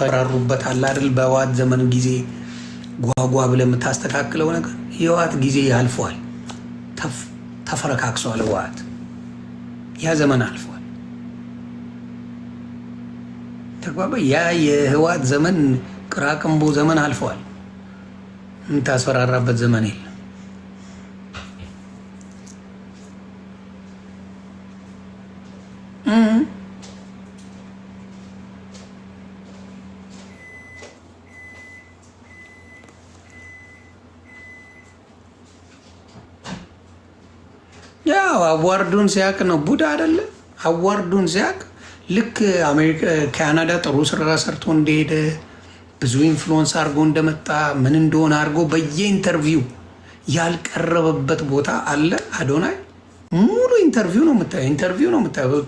የሚያስፈራሩበት አለ አይደል? በህወሓት ዘመን ጊዜ ጓጓ ብለህ የምታስተካክለው ነገር የህወሓት ጊዜ ያልፏል። ተፈረካክሷል። ህወሓት ያ ዘመን አልፏል። ተግባባ። ያ የህወሓት ዘመን ቅራቅንቦ ዘመን አልፏል። የምታስፈራራበት ዘመን የለም። ያው አዋርዱን ሲያቅ ነው ቡዳ አይደለ? አዋርዱን ሲያቅ ልክ አሜሪካ ካናዳ ጥሩ ስራ ሰርቶ እንደሄደ ብዙ ኢንፍሉዌንስ አድርጎ እንደመጣ ምን እንደሆነ አድርጎ በየኢንተርቪው ያልቀረበበት ቦታ አለ። አዶናይ ሙሉ ኢንተርቪው ነው የምታየው። ኢንተርቪው ነው የምታየው።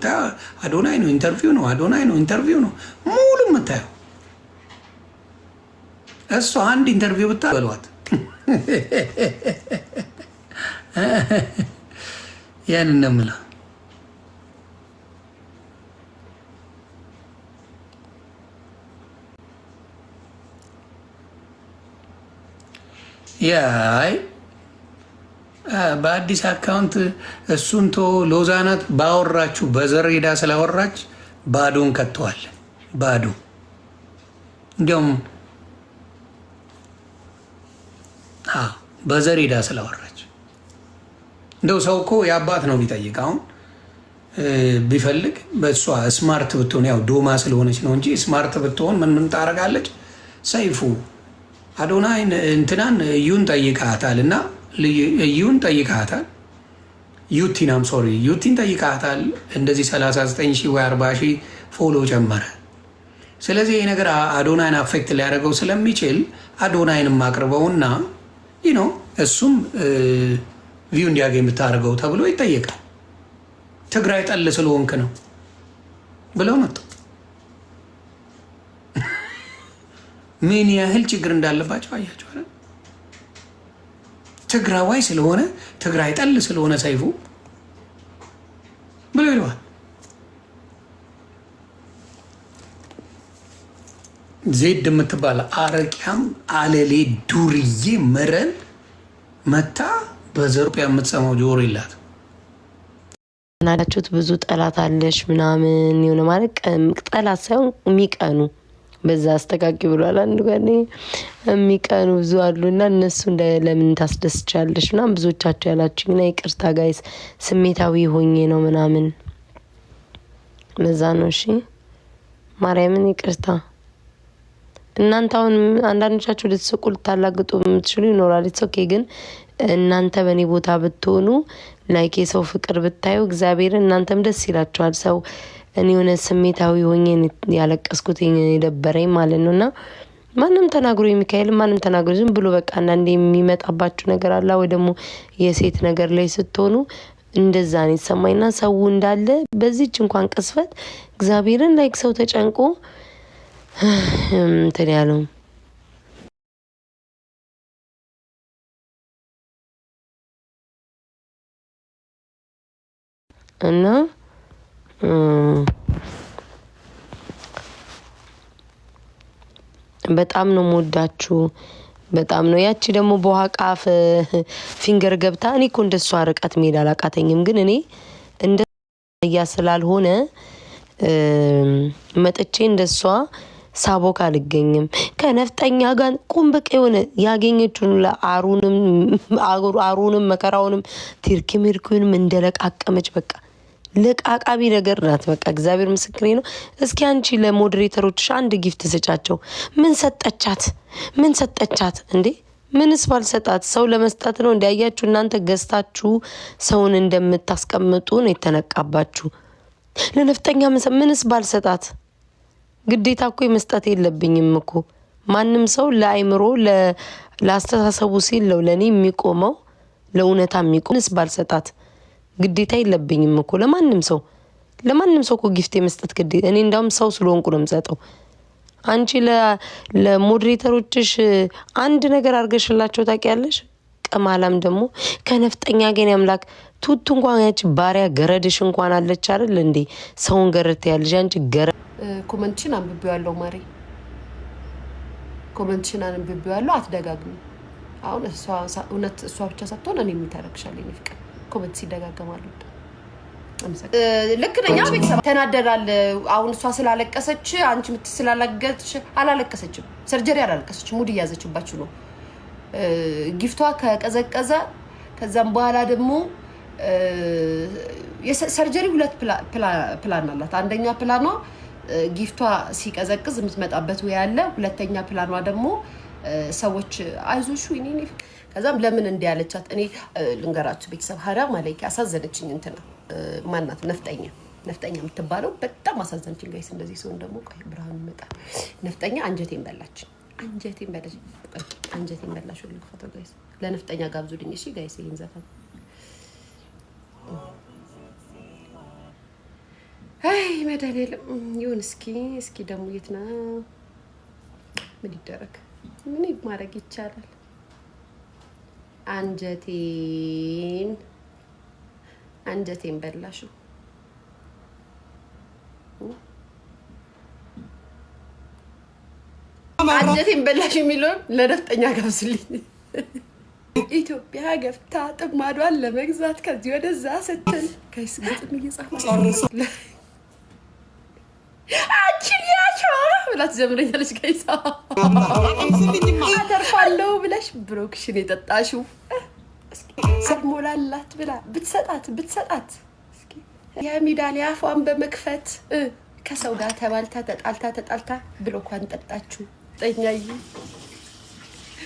አዶናይ ነው ኢንተርቪው ነው። አዶናይ ነው ኢንተርቪው ነው ሙሉ የምታየው። እሷ አንድ ኢንተርቪው ብታበሏት ያንን ነው የምለው። ያይ በአዲስ አካውንት እሱን ቶ ሎዛናት ባወራችሁ በዘር ሄዳ ስላወራች ባዶን ከተዋል። ባዶ እንዲያውም በዘር ሄዳ ስላወራች እንደው ሰው እኮ የአባት ነው ቢጠይቅ አሁን ቢፈልግ በእሷ ስማርት ብትሆን ያው ዶማ ስለሆነች ነው እንጂ ስማርት ብትሆን ምን ታደርጋለች? ሰይፉ አዶናይን እንትናን እዩን ጠይቃታል እና እዩን ጠይቃታል ዩቲናም ሶሪ ዩቲን ጠይቃታል። እንደዚህ 39 ሺህ ወይ 40 ሺህ ፎሎ ጨመረ። ስለዚህ ይህ ነገር አዶናይን አፌክት ሊያደርገው ስለሚችል አዶናይንም አቅርበውና ነው እሱም ቪው እንዲያገኝ የምታደርገው ተብሎ ይጠየቃል። ትግራይ ጠል ስለሆንክ ነው ብለው መጡ። ምን ያህል ችግር እንዳለባቸው አያቸው። ትግራዋይ ስለሆነ ትግራይ ጠል ስለሆነ ሰይፉ ብለው ይለዋል። ዜድ የምትባል አረቂያም አለሌ ዱርዬ መረን መታ በዘርጵያ የምትሰማው ጆሮ የላት ናዳችሁት ብዙ ጠላት አለሽ ምናምን የሆነ ማለት ጠላት ሳይሆን የሚቀኑ በዛ አስተካኪ ብሏል አንዱ ጋር የሚቀኑ ብዙ አሉና እነሱ ለምን ታስደስቻለሽ ምናምን ብዙዎቻችሁ ያላችሁኝና ይቅርታ ጋይስ ስሜታዊ ሆኜ ነው ምናምን ለዛ ነው። እሺ ማርያምን ይቅርታ። እናንተ አሁን አንዳንዶቻችሁ ልትስቁ ልታላግጡ የምትችሉ ይኖራል። ኦኬ ግን እናንተ በእኔ ቦታ ብትሆኑ ላይክ የሰው ፍቅር ብታዩ እግዚአብሔርን እናንተም ደስ ይላችኋል። ሰው እኔ የሆነ ስሜታዊ ሆኜ ያለቀስኩት የደበረኝ ማለት ነው። እና ማንም ተናግሮ የሚካኤል ማንም ተናግሮ ዝም ብሎ በቃ አንዳንዴ የሚመጣባችሁ ነገር አለ ወይ ደግሞ የሴት ነገር ላይ ስትሆኑ እንደዛ ነው የተሰማኝና ሰው እንዳለ በዚህች እንኳን ቅስፈት እግዚአብሔርን ላይክ ሰው ተጨንቆ እንትን ያለው እና በጣም ነው የምወዳችሁ። በጣም ነው ያቺ ደግሞ በዋቃፍ ፊንገር ገብታ እኔ እኮ እንደሷ ርቀት መሄድ አላቃተኝም። ግን እኔ እንደ ያ ስላልሆነ መጥቼ እንደሷ ሳቦክ አልገኝም። ከነፍጠኛ ጋር ቁም በቃ የሆነ ያገኘችውን አሩንም መከራውንም ቲርኪ ሚርኩንም እንደለቃቀመች በቃ ለቃቃቢ ነገር ናት። በቃ እግዚአብሔር ምስክሬ ነው። እስኪ አንቺ ለሞዴሬተሮች አንድ ጊፍት ስጫቸው። ምን ሰጠቻት እንዴ? ምንስ ባልሰጣት ሰው ለመስጠት ነው እንዲያያችሁ እናንተ ገዝታችሁ ሰውን እንደምታስቀምጡ ነው የተነቃባችሁ። ለነፍጠኛ ምንስ ባልሰጣት ግዴታ እኮ መስጠት የለብኝም እኮ ማንም ሰው ለአይምሮ ለአስተሳሰቡ ሲል ነው ለኔ የሚቆመው ለኡነታ የሚቆም ምንስ ባልሰጣት ግዴታ የለብኝም እኮ ለማንም ሰው እኮ ጊፍት የመስጠት ግዴታ እኔ እንዳውም ሰው ስለሆንኩ ነው የምሰጠው። አንቺ ለሞዴሬተሮችሽ አንድ ነገር አርገሽላቸው ታውቂያለሽ? ቀማላም ደግሞ ከነፍጠኛ ግን ያምላክ ቱቱ እንኳን ያቺ ባሪያ ገረድሽ እንኳን አለች አይደል እንዴ? ሰውን ገረድ ያልሽ አንቺ ገረድ ኮመንትሽን አንብቤዋለሁ ማሪ። ኮመንትሽን አንብቤዋለሁ። አትደጋግሚ። አሁን እውነት እሷ ብቻ ሳትሆን እኔ የሚታረክሻል የኔ ፍቅር። ኮመንት ሲደጋገማሉ ልክ ነኝ። ቤተሰብ ተናደዳል። አሁን እሷ ስላለቀሰች አንቺ ስላላገጥሽ አላለቀሰችም። ሰርጀሪ አላለቀሰችም። ሙድ እያዘችባችሁ ነው። ጊፍቷ ከቀዘቀዘ ከዛም በኋላ ደግሞ ሰርጀሪ ሁለት ፕላን አላት። አንደኛ ፕላኗ ጊፍቷ ሲቀዘቅዝ የምትመጣበት ወይ አለ። ሁለተኛ ፕላኗ ደግሞ ሰዎች አይዞሽ ወይኔ ከዛም ለምን እንዲህ ያለቻት እኔ ልንገራችሁ ቤተሰብ ሀራ ማለቂ አሳዘነችኝ። እንትና ማናት ነፍጠኛ የምትባለው በጣም አሳዘነችኝ ጋይስ። እንደዚህ ሰው ደግሞ ቆይ ብርሃኑ ይመጣል። ነፍጠኛ አንጀቴን በላች። አንጀቴን በላሽ ሁሉ ፎቶ ጋይስ። ለነፍጠኛ ጋብዙልኝ እሺ ጋይስ። ይሄን ዘፈን አይ መድኃኒዓለም ይሁን። እስኪ ደግሞ የት ነው ምን ይደረግ? ምን ማድረግ ይቻላል? አንጀቴን በላሽው። አንጀቴን በላሽ የሚለውን ለነፍጠኛ ጋብዙልኝ። ኢትዮጵያ ገብታ ጥማዷን ለመግዛት ከዚህ ወደዛ ስትል ጋይስ ግጥም እየጻፈች ብላ ትጀምረኛለች ጋይስ። አተርፋለሁ ብለሽ ብሮክሽን የጠጣሽው ሞላላት ብላ ብትሰጣት የሚዳሊያ አፏን በመክፈት ከሰው ጋር ተጣልታ ብሎኳን ጠጣችሁ። ጠኛይ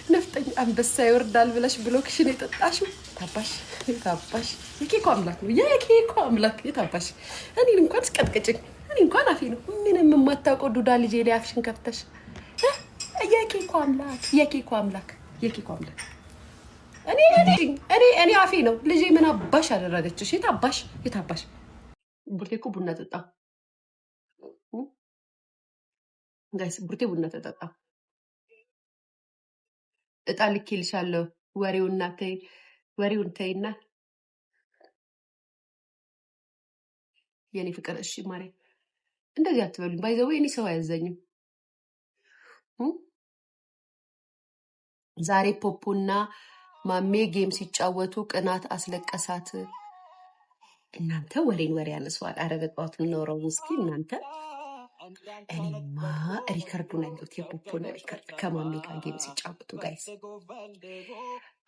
ነፍጠኛ አንበሳ ይወርዳል ብለሽ ብሎክሽን የጠጣሽው ታባሽ የኬኮ አምላክ ነው። የኬኮ አምላክ የታባሽ እኔን እንኳን ስቀጥቅጭኝ እኔ እንኳን አፌ ነው ምንም የማታውቀው ዱዳ ልጄ ላይ አፍሽን ከፍተሽ የኬኮ አምላክ እኔ አፌ ነው ልጄ ምን አባሽ አደረገችሽ? የታባሽ ቡርቴ እኮ ቡና ጠጣ ጋይስ። ቡርቴ ቡና ተጠጣ። እጣ ልኬልሻለሁ። ወሬውን ተይና የኔ ፍቅር እሺ ማሬ እንደዚህ አትበሉኝ። ባይዘው እኔ ሰው አያዘኝም። ዛሬ ፖፖና ማሜ ጌም ሲጫወቱ ቅናት አስለቀሳት። እናንተ ወሬ ያነሷል። አረበጣት ኖረው እስኪ እናንተ እኔማ ሪከርዱን አይሉት የፖፖና ሪከርድ ከማሜ ጋር ጌም ሲጫወቱ ጋይስ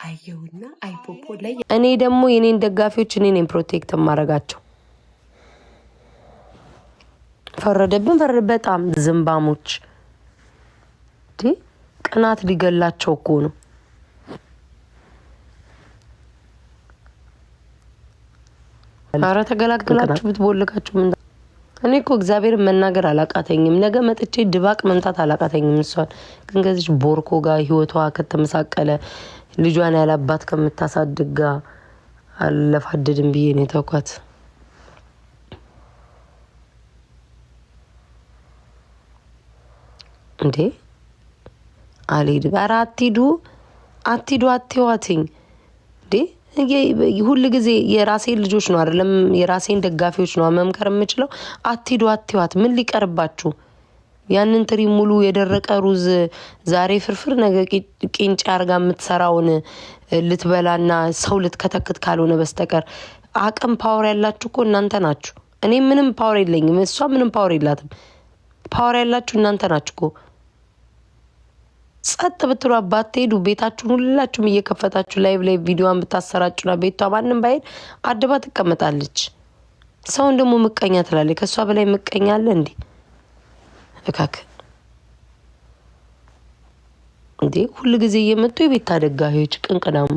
አየውና አይ ፖፖ ላይ እኔ ደግሞ የኔን ደጋፊዎች እኔን ፕሮቴክት ማረጋቸው ፈረደብን በጣም ዝምባሞች ቅናት ሊገላቸው እኮ ነው። አረ ተገላግላችሁ ብትቦልካችሁ ምን እኔ እኮ እግዚአብሔር መናገር አላቃተኝም። ነገ መጥቼ ድባቅ መምታት አላቃተኝም። እሷን ግን ከዚህ ቦርኮ ጋር ህይወቷ ከተመሳቀለ ልጇን ያላባት ከምታሳድግ ጋር አለፋድድም ብዬ ነው ተውኳት። እንዴ አልሄድም። ኧረ አትዋትኝ እንዴ ሁሉ ጊዜ የራሴን ልጆች ነው አይደለም የራሴን ደጋፊዎች ነው መምከር የምችለው። አትዋት ምን ሊቀርባችሁ? ያንን ትሪ ሙሉ የደረቀ ሩዝ ዛሬ ፍርፍር ነገ ቂንጫ አርጋ የምትሰራውን ልትበላና ሰው ልትከተክት ካልሆነ በስተቀር አቅም ፓወር ያላችሁ እኮ እናንተ ናችሁ። እኔ ምንም ፓወር የለኝም። እሷ ምንም ፓወር የላትም። ፓወር ያላችሁ እናንተ ናችሁ እኮ። ጸጥ ብትሉ አባትሄዱ ቤታችሁን ሁላችሁም እየከፈታችሁ ላይቭ ቪዲዮዋን ብታሰራጩና ቤቷ ማንም ባይሄድ አድባ ትቀመጣለች። ሰውን ደግሞ ምቀኛ ትላለች። ከሷ በላይ ምቀኛ አለ እንዴ? እካክ እንዴ ሁሉ ጊዜ እየመጡ የቤት ታደጋጆች ቅንቅናሙ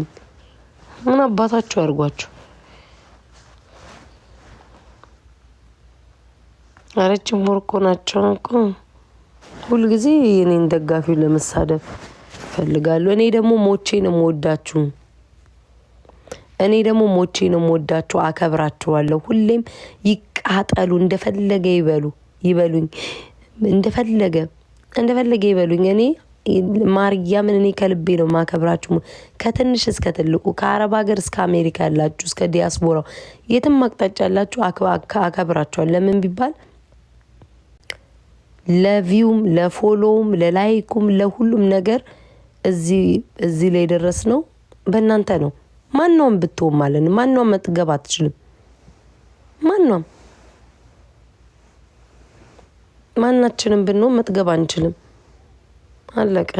ምን አባታችሁ ያርጓችሁ? አረችም ወርቆ ናቸው እኮ ሁሉ ጊዜ የኔን ደጋፊው ለመሳደብ ፈልጋለሁ። እኔ ደግሞ ሞቼ ነው የምወዳችሁ። አከብራችኋለሁ። ሁሌም ይቃጠሉ፣ እንደፈለገ ይበሉኝ፣ እንደፈለገ ይበሉኝ። እኔ ማርያምን እኔ ከልቤ ነው ማከብራችሁ። ከትንሽ እስከ ትልቁ፣ ከአረብ ሀገር እስከ አሜሪካ ያላችሁ፣ እስከ ዲያስፖራው የትም አቅጣጫ ያላችሁ አከብራችኋለሁ። ለምን ቢባል ለቪውም ለፎሎውም ለላይኩም ለሁሉም ነገር እዚህ ላይ ደረስ ነው በእናንተ ነው። ማንኛውም ብትሆን ማለት ነው ማንኛውም መጥገብ አትችልም። ማናችንም ብንሆን መጥገብ አንችልም። አለቀ።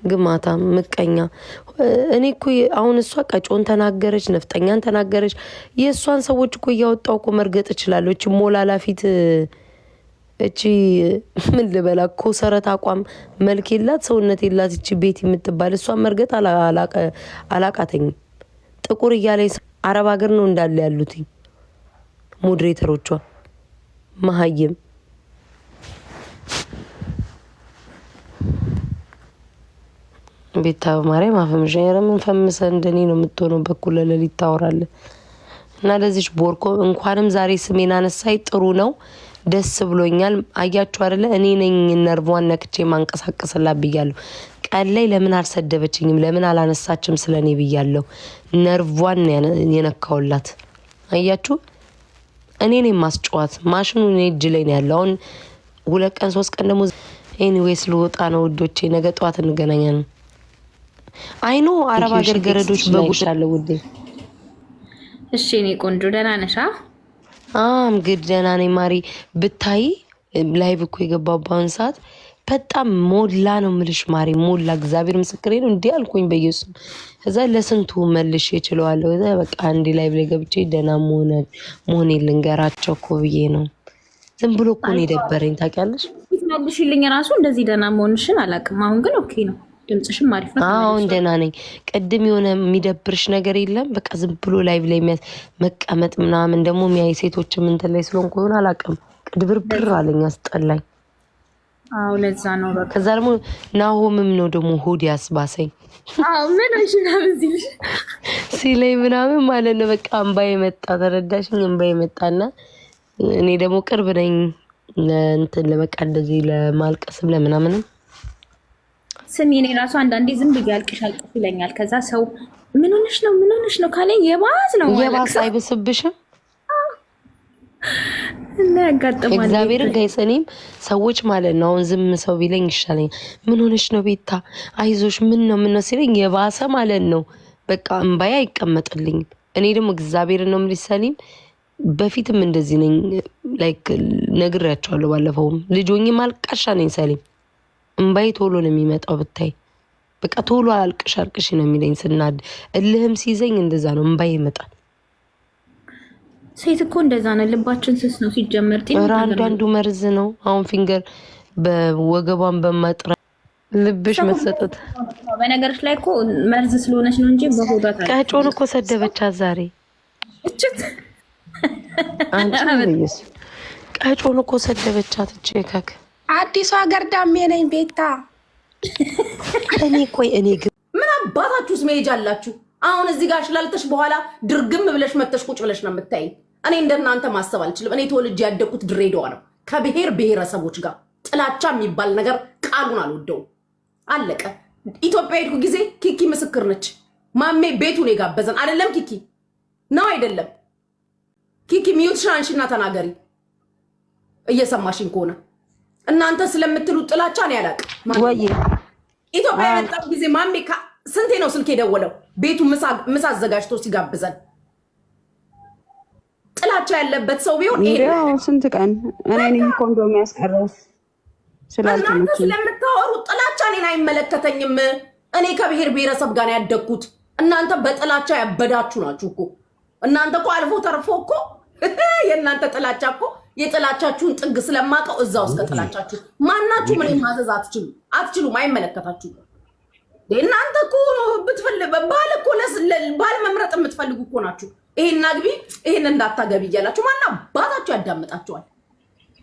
ግማታ ምቀኛ። እኔ እኮ አሁን እሷ ቀጮን ተናገረች፣ ነፍጠኛን ተናገረች። የእሷን ሰዎች እኮ እያወጣው እኮ መርገጥ እችላለሁ። እቺ ሞላላ ፊት እቺ ምን ልበላ ኮሰረት አቋም መልክ የላት ሰውነት የላት እቺ ቤት የምትባል እሷን መርገጥ አላቃተኝም። ጥቁር እያለ አረብ ሀገር ነው እንዳለ ያሉት ሞዴሬተሮቿ መሀይም ቤታ ማርያም አፈምሽ ምን ፈምሰ እንደኔ ነው የምትሆነው። በኩል ለሊት ታወራለህ እና ለዚች ቦርኮ እንኳንም ዛሬ ስሜን አነሳይ ጥሩ ነው። ደስ ብሎኛል። አያችሁ አይደለ እኔ ነኝ ነርቧን ነክቼ ማንቀሳቀስላት ብያለሁ። ቀን ላይ ለምን አልሰደበችኝም ለምን አላነሳችም ስለኔ ብያለሁ። ነርቧን የነካውላት አያችሁ። እኔ ነኝ ማስጨዋት ማሽኑ እኔ እጅ ላይ ነው ያለው። አሁን 2 ቀን 3 ቀን ደግሞ ኤኒዌይስ ልወጣ ነው ውዶቼ። ነገ ጠዋት እንገናኛለን። አይኖ አረብ ሀገር ገረዶች በጉሻለ ውዴ። እሺ እኔ ቆንጆ ደህና ነሽ? ግድ ደህና ነኝ ማሪ። ብታይ ላይቭ እኮ የገባባውን ሰዓት በጣም ሞላ ነው ምልሽ ማሪ ሞላ። እግዚአብሔር ምስክሬ ነው። እንዲህ አልኩኝ በኢየሱስ። እዛ ለስንቱ መልሽ ይችላልው። እዛ በቃ አንዲ ላይቭ ላይ ገብቼ ደህና መሆኔ ልንገራቸው እኮ ብዬ ነው። ዝም ብሎ እኮ ነው የደበረኝ ታውቂያለሽ። መልሽልኝ ራሱ እንደዚህ ደህና መሆንሽን አላውቅም። አሁን ግን ኦኬ ነው። ድምጽሽም አሪፍ ነው። አሁን ደህና ነኝ። ቅድም የሆነ የሚደብርሽ ነገር የለም? በቃ ዝም ብሎ ላይቭ ላይ መቀመጥ ምናምን ደግሞ የሚያይ ሴቶችም እንትን ላይ ስለሆንኩ ይሆን አላውቅም። ቅድብርብር አለኝ አስጠላኝ። አዎ ለዛ ነው በቃ። ከዛ ደግሞ ናሆምም ነው ደግሞ ሆድ ያስባሰኝ። ምን አይሽና በዚህ ሲለኝ ምናምን ማለት ነው በቃ እንባዬ መጣ። ተረዳሽኝ? እንባዬ መጣና እኔ ደግሞ ቅርብ ነኝ እንትን ለበቃ እንደዚህ ለማልቀስም ለምናምንም ስሚ እኔ ራሱ አንዳንዴ ዝም ብዬ አልቅሽ ይለኛል። ከዛ ሰው ምን ሆነሽ ነው ካለኝ የባስ ነው የባስ አይብስብሽም እና ያጋጥማል። እግዚአብሔርን ጋይሰኔም ሰዎች ማለት ነው አሁን ዝም ሰው ቢለኝ ይሻለኝ። ምን ሆነሽ ነው ቤታ አይዞሽ ምን ነው ሲለኝ የባሰ ማለት ነው በቃ እንባዬ አይቀመጥልኝም። እኔ ደግሞ እግዚአብሔርን ነው የምልሽ ሰሊም በፊትም እንደዚህ ነኝ። ላይክ ነግሬያቸዋለሁ ባለፈውም ልጅ ሆኜ ማልቃሻ ነኝ ሰሊም። እንባዬ ቶሎ ነው የሚመጣው ብታይ በቃ ቶሎ አልቅሽ ነው የሚለኝ ስናድ። እልህም ሲይዘኝ እንደዛ ነው እንባዬ ይመጣል። ሴት እኮ እንደዛ ነው። ልባችን ስስ ነው ሲጀመር። አንዱ መርዝ ነው። አሁን ፊንገር በወገቧን በማጥራ ልብሽ መሰጠት በነገርሽ ላይ እኮ መርዝ ስለሆነች ነው እንጂ በሆዷ ታዲያ ቀጮን እኮ ሰደበቻት ዛሬ። አንቺ ልይስ ቀጮን እኮ ሰደበቻት። እቺ አዲሱ ሀገር ዳሜ ነኝ ቤታ። እኔ ግን ምን አባታችሁስ መሄጃ አላችሁ? አሁን እዚህ ጋር ሽላልተሽ በኋላ ድርግም ብለሽ መተሽ ቁጭ ብለሽ ነው የምታይ። እኔ እንደናንተ ማሰብ አልችልም። እኔ ተወልጄ ያደግኩት ድሬዳዋ ነው። ከብሔር ብሔረሰቦች ጋር ጥላቻ የሚባል ነገር ቃሉን አልወደውም። አለቀ። ኢትዮጵያ ሄድኩ ጊዜ ኪኪ ምስክር ነች። ማሜ ቤቱን የጋበዘን አይደለም ኪኪ ነው አይደለም? ኪኪ ሚዩትሽን አንሺና ተናገሪ እየሰማሽኝ ከሆነ። እናንተ ስለምትሉት ጥላቻ ነው ያላቅም። ኢትዮጵያ የመጣው ጊዜ ማሜ ስንቴ ነው ስልክ የደወለው ቤቱ ምሳ አዘጋጅቶ ሲጋብዘን። ጥላቻ ያለበት ሰው ቢሆን ይሄ ስንት ቀን እኔ ኮንዶም ያስቀረው እናንተ ስለምታወሩ ጥላቻ እኔን አይመለከተኝም። እኔ ከብሔር ብሔረሰብ ጋር ያደግኩት። እናንተ በጥላቻ ያበዳችሁ ናችሁ እኮ። እናንተ እኮ አልፎ ተርፎ እኮ የእናንተ ጥላቻ እኮ የጥላቻችሁን ጥግ ስለማቀው እዛ ውስጥ ከጥላቻችሁ ማናችሁ ምን ማዘዝ አትችሉም። አይመለከታችሁም። እናንተ እኮ ብትፈልግ ባል እኮ ባል መምረጥ የምትፈልጉ እኮ ናችሁ። ይሄን አግቢ ይሄን እንዳታገቢ እያላችሁ ማና ባታችሁ ያዳምጣችኋል።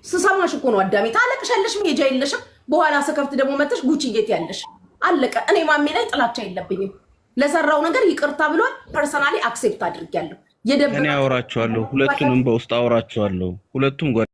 ስሰማሽ እኮ ነው አዳሜ። ታለቅሻለሽ፣ ሜጃ የለሽም። በኋላ ስከፍት ደግሞ መተሽ ጉቺ ጌት ያለሽ አለቀ። እኔ ማሜ ላይ ጥላቻ የለብኝም። ለሰራው ነገር ይቅርታ ብሏል። ፐርሰናሊ አክሴፕት አድርጊያለሁ። እኔ አወራቸዋለሁ። ሁለቱንም በውስጥ አወራቸዋለሁ። ሁለቱም